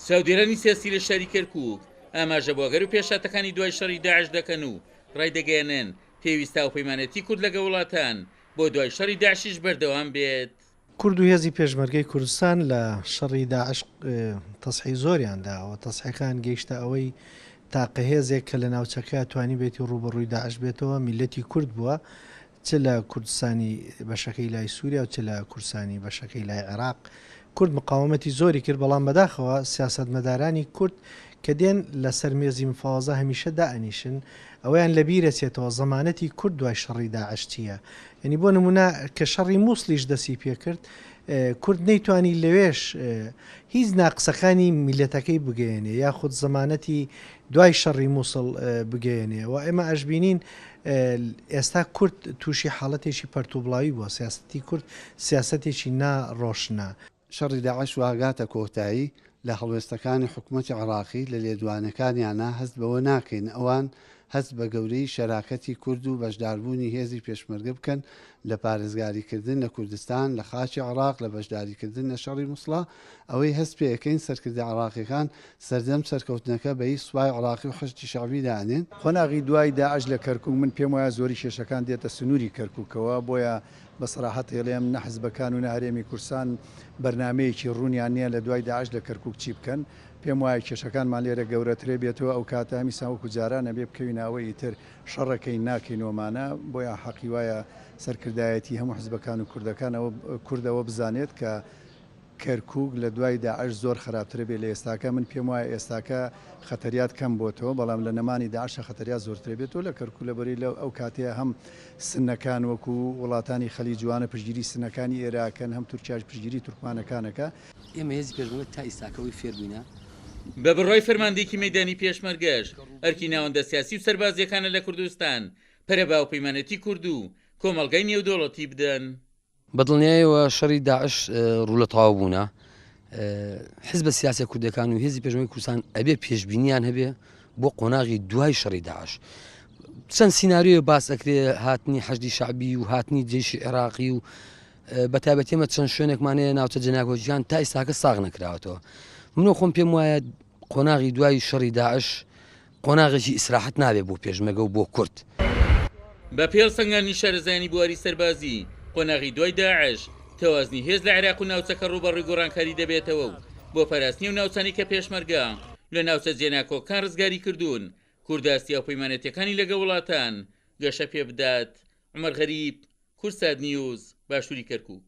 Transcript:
چاودێرانی سیاسی لە شاری کەرکووک ئاماژە بۆگەر و پێشاتەکانی دوای شەڕی داعش دەکەن و ڕایدەگەیەنن پێویستە و پەیمانەتی کورد لەگە وڵاتان بۆ دوای شەڕی داعشیش بەردەوام بێت. کورد و هێزی پێشمەرگەی کوردستان لە شەڕی داعش تەسحی زۆریانداوە تەسحیەکان گەیشتە ئەوەی تاقە هێزێک کە لە ناوچەکە توانی بێتی ڕوبەڕووی داعش بێتەوە میلەتی کورد بووە چ لە کوردستانی بەشەکەی لای سووریا و چ لە کوردستانی بەشەکەی لای عێراق کورد مقاومەتی زۆری کرد بەڵام بەداخەوە سیاسەتمەدارانی کورد کە دێن لەسەر مێزی مفاوەزە هەمیشە دائنیشن ئەویان لە بیرەچێتەوە زەمانەتی کورد دوای شەڕی داعش چییە یعنی بۆ نمونە کە شەڕی مووسڵیش دەستی پێکرد کورد نەیتوانی لەوێش هیچ ناقسەکانی میلەتەکەی بگەێنێ یاخود زەمانەتی دوای شەڕی مووسڵ بگەێنێ و ئێمە ئەژبینین ئێستا کورد تووشی حاڵەتێکی پەرتوبڵاوی بووە سیاسەتی کورد سیاسەتێکی ناڕۆشنە. شەڕی داعش واگاتە کۆتایی لە هەڵوێستەکانی حکوومەتی عێراقی لە لێدوانەکانیانە هەست بەوە ناکەین ئەوان هەست بە گەورەی شەراکەتی کورد و بەشداربوونی هێزی پێشمەرگە بکەن لە پارێزگاریکردن لە کوردستان لە خاچی عێراق لە بەشداریکردن لە شەڕی مووسڵا ئەوەی هەست پێەکەین سەرکردە عێراقیەکان سەردەم سەرکەوتنەکە بەی سوپای عێراقی و خشتی شعبی دانێن. خۆناغی دوای داعش لە کەرکووک من پێم وایە زۆری کێشەکان دێتە سنووری کەرکووکەوە بۆیە بەسەراحەت هێڵێم نە حیزبەکان و نە هەرێمی کوردستان بەرنمەیەکی ڕوونیان نییە لە دوای داعش لە کەرکووک چی بکەن پێم وایە کێشەکانمان لێرە گەورەترێ بێتەوە ئەو کاتە میساوەکو جارانە بێ بکەوینەوەی تر شەڕەکەی ناکەینەوەمانە بۆیە حەقی وایە سەرکردایەتی هەموو حیزبەکان و کوردەکانەوە کوردەوە بزانێت کە کەرکووک لە دوای داعش زۆر خراپترە بێ لە ئێستاکە من پێم وایە ئێستاکە خەتەریات کەم بۆتەوە بەڵام لە نەمانی داعشە خەتەریات زۆرترێ بێتەوە لە کەرکووک لەبەری لە ئەو کاتەیە هەم سنەکان وەکو وڵاتانی خەلیج جوانە پشتگیری سنەکانی ئێراکەن هەم تورکیاش پشتگیری تورکمانەکانەکە ئێمە هێزی پێشمەرگە تا ئێستاکەوەی فێربووینە بە بڕای فەرماندەیەکی مەیدانی پێشمەرگەش ئەرکی ناوەندە سیاسی و سەربازیەکانە لە کوردستان پەرەبا و پەیمانەتی کورد و کۆمەڵگەی نێودەوڵەتی بدەن. بەدڵنیایەوە شەڕی داعش ڕوو لە تەواو بوونە حیزبە سیاسی کوردەکان و هێزی پێشمەرگەی کوردستان ئەبێ پێشبینیان هەبێ بۆ قۆناغی دوای شەڕی داعش چەند سیناریۆ باس ئەکرێ هاتنی حەشدی شعبی و هاتنی جێشی عێراقی و بەتابەتی ئێمە چەند شوێنێکمانەیە ناوچە جەناکۆچیان تا ئێستاکە ساغ نەکراوەتەوە منۆ خۆم پێم وایە قۆناغی دوای شەڕی داعش قۆناغێکی ئیسراحەت نابێت بۆ پێشمەرگە و بۆ کورد. بە پێڵ سەنگانی شارەزایانی بواری سەربازی قۆناغی دوای داعش تەوازنی هێز لە عێراق و ناوچەکە ڕوبەڕووی گۆڕانکاری دەبێتەوە و بۆ پاراستنی و ناوچانی کە پێشمەرگە لە ناوچە جێناکۆکان ڕزگاری کردوون کورداستی و پەیمانەتیەکانی لەگە وڵاتان گەشە پێ بدات. عومەر غەریب، کورسات نیوز، باشووری کەرکووک.